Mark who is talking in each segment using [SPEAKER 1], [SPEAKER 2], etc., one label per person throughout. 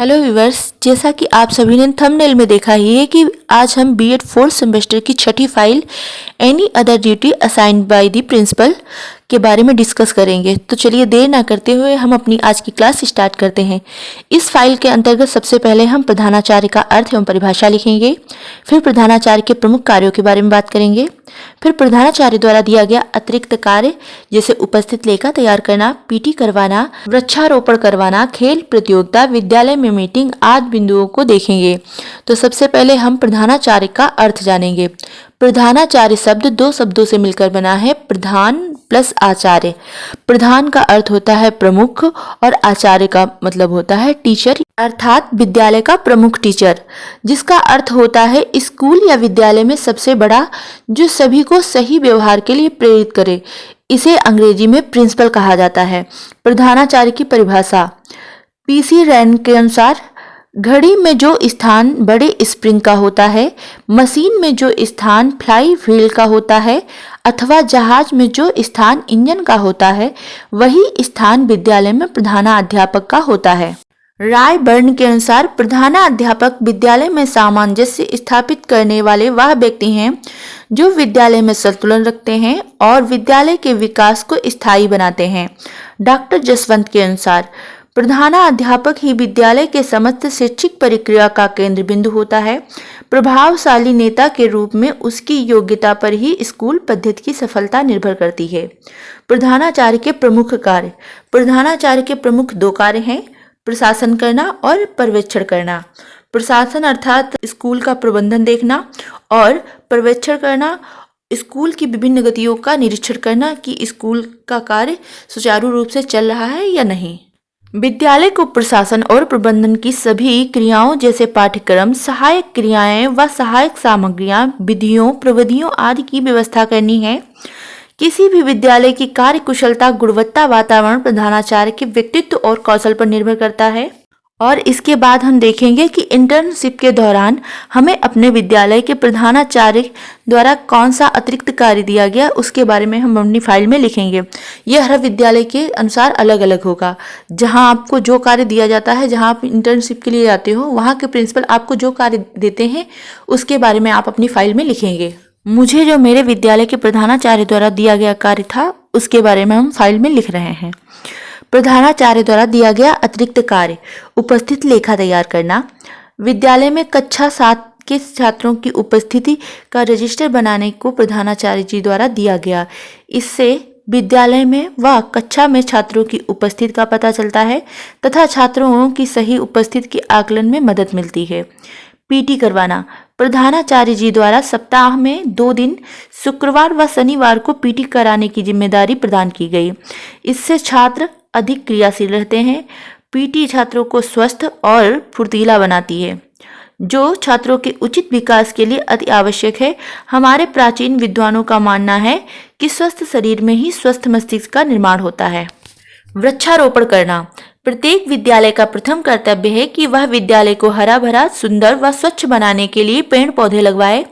[SPEAKER 1] Hello viewers, जैसा कि आप सभी ने थंबनेल में देखा ही है कि आज हम बीएड फोर्थ सेमेस्टर की छठी file any other duty assigned by the principal के बारे में डिस्कस करेंगे। तो चलिए देर ना करते हुए हम अपनी आज की क्लास स्टार्ट करते हैं। इस फाइल के अंतर्गत सबसे पहले हम प्रधानाचार्य का अर्थ एवं परिभाषा लिखेंगे, फिर प्रधानाचार्य के प्रमुख कार्यों के बारे में बात करेंगे, फिर प्रधानाचार्य द्वारा दिया गया अतिरिक्त कार्य जैसे उपस्थित लेखा तैयार करना, पीटी करवाना, वृक्षारोपण करवाना, खेल प्रतियोगिता, विद्यालय में मीटिंग आदि बिंदुओं को देखेंगे। तो सबसे पहले हम प्रधानाचार्य का अर्थ जानेंगे। प्रधानाचार्य शब्द दो शब्दों से मिलकर बना है, प्रधान प्लस आचार्य। प्रधान का अर्थ होता है प्रमुख और आचार्य का मतलब होता है टीचर, अर्थात विद्यालय का प्रमुख टीचर, जिसका अर्थ होता है स्कूल या विद्यालय में सबसे बड़ा, जो सभी को सही व्यवहार के लिए प्रेरित करे। इसे अंग्रेजी में प्रिंसिपल कहा जाता है। प्रधानाचार्य की परिभाषा पीसी रैन के अनुसार घड़ी में जो स्थान बड़े स्प्रिंग का होता है, मशीन में जो स्थान फ्लाई व्हील का होता है अथवा जहाज में जो स्थान इंजन का होता है, वही स्थान विद्यालय में प्रधानाध्यापक का होता है। राय बर्न के अनुसार प्रधानाध्यापक विद्यालय में सामंजस्य स्थापित करने वाले वह व्यक्ति हैं जो विद्यालय में संतुलन रखते हैं और विद्यालय के विकास को स्थायी बनाते हैं। डॉक्टर जसवंत के अनुसार प्रधानाध्यापक ही विद्यालय के समस्त शैक्षिक प्रक्रिया का केंद्र बिंदु होता है। प्रभावशाली नेता के रूप में उसकी योग्यता पर ही स्कूल पद्धति की सफलता निर्भर करती है। प्रधानाचार्य के प्रमुख कार्य। प्रधानाचार्य के प्रमुख दो कार्य हैं, प्रशासन करना और पर्यवेक्षण करना। प्रशासन अर्थात स्कूल का प्रबंधन देखना और पर्यवेक्षण करना स्कूल की विभिन्न गतियों का निरीक्षण करना कि स्कूल का कार्य सुचारू रूप से चल रहा है या नहीं। विद्यालय को प्रशासन और प्रबंधन की सभी क्रियाओं जैसे पाठ्यक्रम, सहायक क्रियाएं व सहायक सामग्रियां, विधियों, प्रविधियों आदि की व्यवस्था करनी है। किसी भी विद्यालय की कार्य कुशलता, गुणवत्ता, वातावरण प्रधानाचार्य के व्यक्तित्व और कौशल पर निर्भर करता है। और इसके बाद हम देखेंगे कि इंटर्नशिप के दौरान हमें अपने विद्यालय के प्रधानाचार्य द्वारा कौन सा अतिरिक्त कार्य दिया गया, उसके बारे में हम अपनी फाइल में लिखेंगे। यह हर विद्यालय के अनुसार अलग अलग होगा। जहां आपको जो कार्य दिया जाता है, जहां आप इंटर्नशिप के लिए जाते हो, वहां के प्रिंसिपल आपको जो कार्य देते हैं उसके बारे में आप अपनी फाइल में लिखेंगे। मुझे जो मेरे विद्यालय के प्रधानाचार्य द्वारा दिया गया कार्य था उसके बारे में हम फाइल में लिख रहे हैं। प्रधानाचार्य द्वारा दिया गया अतिरिक्त कार्य उपस्थित लेखा तैयार करना। विद्यालय में कक्षा 7 के छात्रों की उपस्थिति का रजिस्टर बनाने को प्रधानाचार्य जी द्वारा दिया गया। इससे विद्यालय में व कक्षा में छात्रों की उपस्थिति का पता चलता है तथा छात्रों की सही उपस्थिति के आकलन में मदद मिलती है। पीटी करवाना। प्रधानाचार्य जी द्वारा सप्ताह में 2 दिन शुक्रवार व शनिवार को पीटी कराने की जिम्मेदारी प्रदान की गई। इससे छात्र अधिक क्रियाशील रहते हैं। पीटी छात्रों को स्वस्थ और फुर्तीला बनाती है, जो छात्रों के उचित विकास के लिए अति आवश्यक है। हमारे प्राचीन विद्वानों का मानना है कि स्वस्थ शरीर में ही स्वस्थ मस्तिष्क का निर्माण होता है। वृक्षारोपण करना। प्रत्येक विद्यालय का प्रथम कर्तव्य है कि वह विद्यालय को हरा भरा, सुंदर व स्वच्छ बनाने के लिए पेड़ पौधे लगवाए।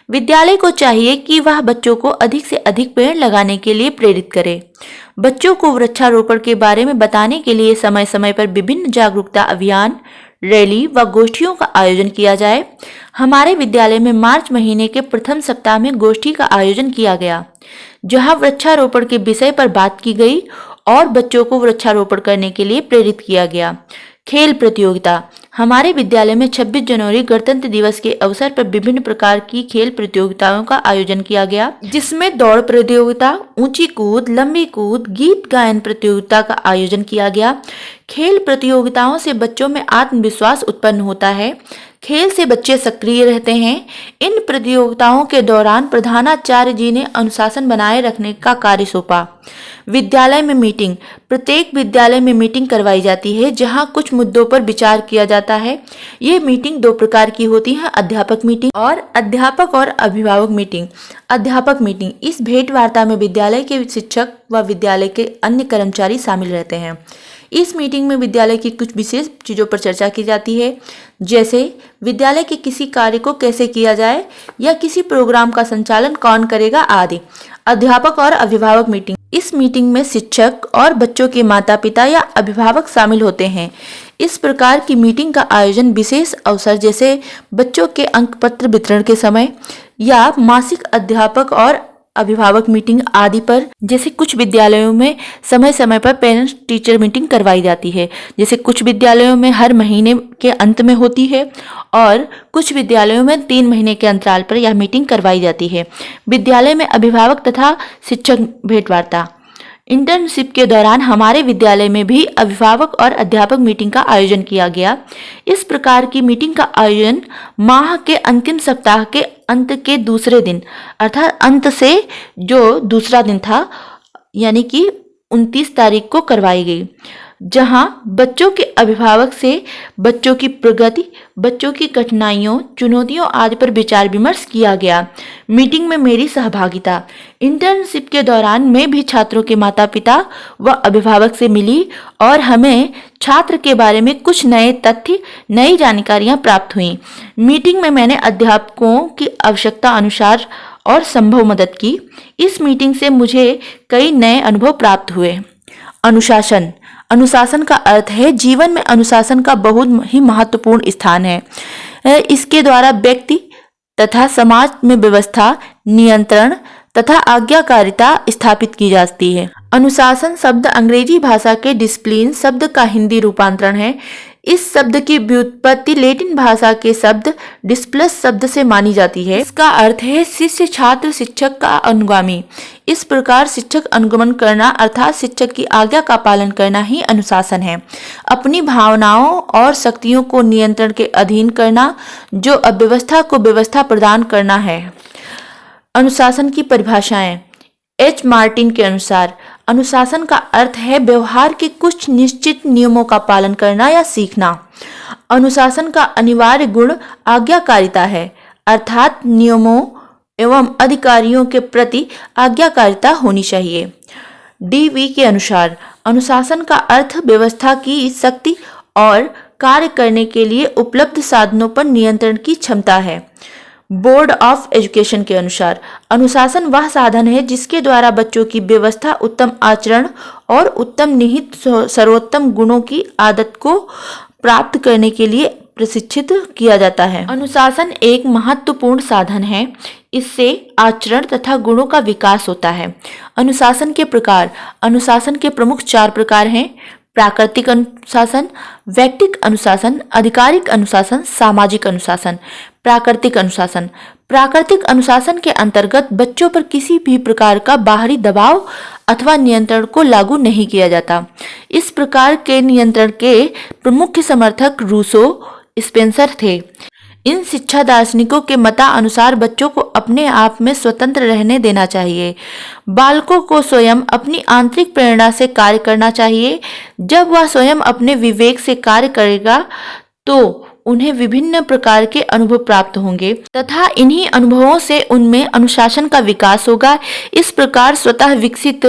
[SPEAKER 1] विद्यालय को चाहिए कि वह बच्चों को अधिक से अधिक पेड़ लगाने के लिए प्रेरित करे। बच्चों को वृक्षारोपण के बारे में बताने के लिए समय समय पर विभिन्न जागरूकता अभियान, रैली व गोष्ठियों का आयोजन किया जाए। हमारे विद्यालय में मार्च महीने के प्रथम सप्ताह में गोष्ठी का आयोजन किया गया, जहां वृक्षारोपण के विषय पर बात की गई और बच्चों को वृक्षारोपण करने के लिए प्रेरित किया गया। खेल प्रतियोगिता। हमारे विद्यालय में 26 जनवरी गणतंत्र दिवस के अवसर पर विभिन्न प्रकार की खेल प्रतियोगिताओं का आयोजन किया गया, जिसमें दौड़ प्रतियोगिता, ऊंची कूद, लंबी कूद, गीत गायन प्रतियोगिता का आयोजन किया गया। खेल प्रतियोगिताओं से बच्चों में आत्मविश्वास उत्पन्न होता है। खेल से बच्चे सक्रिय रहते हैं। इन प्रतियोगिताओं के दौरान प्रधानाचार्य जी ने अनुशासन बनाए रखने का कार्य सौंपा। विद्यालय में मीटिंग। प्रत्येक विद्यालय में मीटिंग करवाई जाती है, जहां कुछ मुद्दों पर विचार किया जाता है। ये मीटिंग 2 प्रकार की होती है, अध्यापक मीटिंग और अध्यापक और अभिभावक मीटिंग। अध्यापक मीटिंग, इस भेंट वार्ता में विद्यालय के शिक्षक व विद्यालय के अन्य कर्मचारी शामिल रहते हैं। इस मीटिंग में विद्यालय की कुछ विशेष चीज़ों पर चर्चा की जाती है, जैसे विद्यालय के किसी कार्य को कैसे किया जाए या किसी प्रोग्राम का संचालन कौन करेगा आदि। अध्यापक और अभिभावक मीटिंग। इस मीटिंग में शिक्षक और बच्चों के माता पिता या अभिभावक शामिल होते हैं। इस प्रकार की मीटिंग का आयोजन विशेष अवसर जैसे बच्चों के अंक पत्र वितरण के समय या मासिक अध्यापक और अभिभावक मीटिंग आदि पर, जैसे कुछ विद्यालयों में समय समय पर पेरेंट्स टीचर मीटिंग करवाई जाती है। जैसे कुछ विद्यालयों में हर महीने के अंत में होती है और कुछ विद्यालयों में 3 महीने के अंतराल पर यह मीटिंग करवाई जाती है। विद्यालय में अभिभावक तथा शिक्षक भेंटवार्ता। इंटर्नशिप के दौरान हमारे विद्यालय में भी अभिभावक और अध्यापक मीटिंग का आयोजन किया गया। इस प्रकार की मीटिंग का आयोजन माह के अंतिम सप्ताह के अंत के दूसरे दिन, अर्थात अंत से जो दूसरा दिन था, यानी कि 29 तारीख को करवाई गई, जहां बच्चों के अभिभावक से बच्चों की प्रगति, बच्चों की कठिनाइयों, चुनौतियों आदि पर विचार विमर्श किया गया। मीटिंग में मेरी सहभागिता। इंटर्नशिप के दौरान मैं भी छात्रों के माता पिता व अभिभावक से मिली और हमें छात्र के बारे में कुछ नए तथ्य, नई जानकारियां प्राप्त हुई। मीटिंग में मैंने अध्यापकों की आवश्यकता अनुसार और संभव मदद की। इस मीटिंग से मुझे कई नए अनुभव प्राप्त हुए। अनुशासन। अनुशासन का अर्थ है जीवन में अनुशासन का बहुत ही महत्वपूर्ण स्थान है। इसके द्वारा व्यक्ति तथा समाज में व्यवस्था, नियंत्रण तथा आज्ञाकारिता स्थापित की जाती है। अनुशासन शब्द अंग्रेजी भाषा के डिसिप्लिन शब्द का हिंदी रूपांतरण है। इस शब्द की व्युत्पत्ति लैटिन भाषा के शब्द डिसिप्लिस शब्द से मानी जाती है। इसका अर्थ है शिष्य, छात्र, शिक्षक का अनुगामी। इस प्रकार शिक्षक अनुगमन करना अर्थात शिक्षक की आज्ञा का पालन करना ही अनुशासन है। अपनी भावनाओं और शक्तियों को नियंत्रण के अधीन करना, जो अव्यवस्था को व्यवस्था प्रदान करना है। अनुशासन की परिभाषाएं। एच. मार्टिन के अनुसार अनुशासन का अर्थ है व्यवहार के कुछ निश्चित नियमों का पालन करना या सीखना। अनुशासन का अनिवार्य गुण आज्ञाकारिता है, अर्थात नियमों एवं अधिकारियों के प्रति आज्ञाकारिता होनी चाहिए। डी.वी. के अनुसार अनुशासन का अर्थ व्यवस्था की शक्ति और कार्य करने के लिए उपलब्ध साधनों पर नियंत्रण की क्षमता है। बोर्ड ऑफ एजुकेशन के अनुसार अनुशासन वह साधन है जिसके द्वारा बच्चों की व्यवस्था, उत्तम आचरण और उत्तम निहित सर्वोत्तम गुणों की आदत को प्राप्त करने के लिए प्रशिक्षित किया जाता है। अनुशासन एक महत्वपूर्ण साधन है। इससे आचरण तथा गुणों का विकास होता है। अनुशासन के प्रकार। अनुशासन के प्रमुख 4 प्रकार हैं: प्राकृतिक अनुशासन, व्यक्तिक अनुशासन, आधिकारिक अनुशासन, सामाजिक अनुशासन। प्राकृतिक अनुशासन। प्राकृतिक अनुशासन के अंतर्गत बच्चों पर किसी भी प्रकार का बाहरी दबाव अथवा नियंत्रण को लागू नहीं किया जाता। इस प्रकार के नियंत्रण के प्रमुख समर्थक रूसो, स्पेंसर थे। इन शिक्षा दार्शनिकों के मतानुसार बच्चों को अपने आप में स्वतंत्र रहने देना चाहिए। बालकों को स्वयं अपनी आंतरिक प्रेरणा से कार्य करना चाहिए। जब वह स्वयं अपने विवेक से कार्य करेगा तो उन्हें विभिन्न प्रकार के अनुभव प्राप्त होंगे तथा इन्हीं अनुभवों से उनमें अनुशासन का विकास होगा। इस प्रकार स्वतः विकसित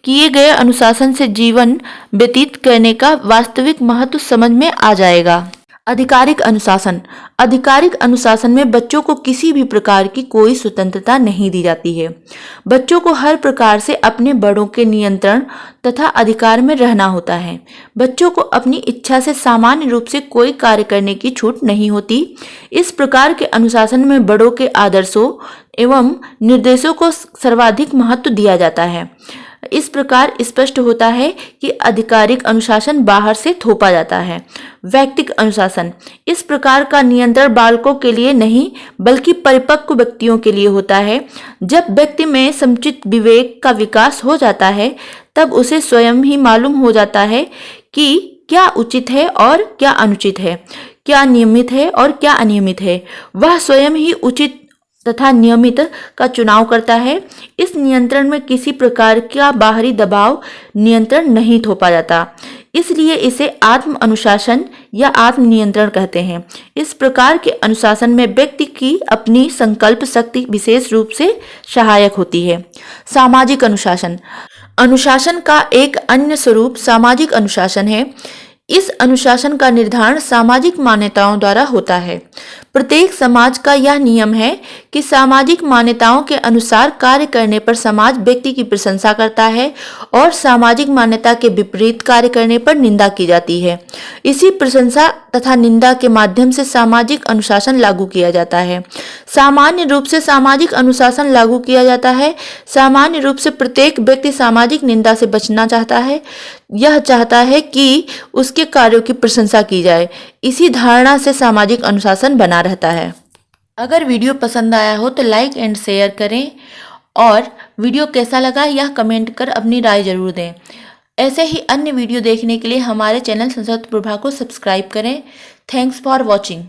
[SPEAKER 1] किए गए अनुशासन से जीवन व्यतीत करने का वास्तविक महत्व समझ में आ जाएगा। आधिकारिक अनुशासन। आधिकारिक अनुशासन में बच्चों को किसी भी प्रकार की कोई स्वतंत्रता नहीं दी जाती है। बच्चों को हर प्रकार से अपने बड़ों के नियंत्रण तथा अधिकार में रहना होता है। बच्चों को अपनी इच्छा से सामान्य रूप से कोई कार्य करने की छूट नहीं होती। इस प्रकार के अनुशासन में बड़ों के आदर्शों एवं निर्देशों को सर्वाधिक महत्व दिया जाता है। इस प्रकार स्पष्ट होता है कि आधिकारिक अनुशासन बाहर से थोपा जाता है। व्यक्तिक अनुशासन। इस प्रकार का नियंत्रण बालकों के लिए नहीं बल्कि परिपक्व व्यक्तियों के लिए होता है। जब व्यक्ति में समुचित विवेक का विकास हो जाता है तब उसे स्वयं ही मालूम हो जाता है कि क्या उचित है और क्या अनुचित है, क्या नियमित है और क्या अनियमित है। वह स्वयं ही उचित तथा नियमित का चुनाव करता है। इस नियंत्रण में किसी प्रकार का बाहरी दबाव नियंत्रण नहीं थोपा जाता, इसलिए इसे आत्म अनुशासन या आत्म नियंत्रण कहते हैं। इस प्रकार के अनुशासन में व्यक्ति की अपनी संकल्प शक्ति विशेष रूप से सहायक होती है। सामाजिक अनुशासन। अनुशासन का एक अन्य स्वरूप सामाजिक अनुशासन है। इस अनुशासन का निर्धारण सामाजिक मान्यताओं द्वारा होता है। प्रत्येक समाज का यह नियम है कि सामाजिक मान्यताओं के अनुसार कार्य करने पर समाज व्यक्ति की प्रशंसा करता है और सामाजिक मान्यता के विपरीत कार्य करने पर निंदा की जाती है। इसी प्रशंसा तथा निंदा के माध्यम से सामाजिक अनुशासन लागू किया जाता है। सामान्य रूप से सामाजिक अनुशासन लागू किया जाता है। सामान्य रूप से प्रत्येक व्यक्ति सामाजिक निंदा से बचना चाहता है। यह चाहता है कि उसके कार्यों की प्रशंसा की जाए। इसी धारणा से सामाजिक अनुशासन बना रहता है। अगर वीडियो पसंद आया हो तो लाइक एंड शेयर करें और वीडियो कैसा लगा यह कमेंट कर अपनी राय जरूर दें। ऐसे ही अन्य वीडियो देखने के लिए हमारे चैनल संस्कृत प्रभा को सब्सक्राइब करें। Thanks for watching.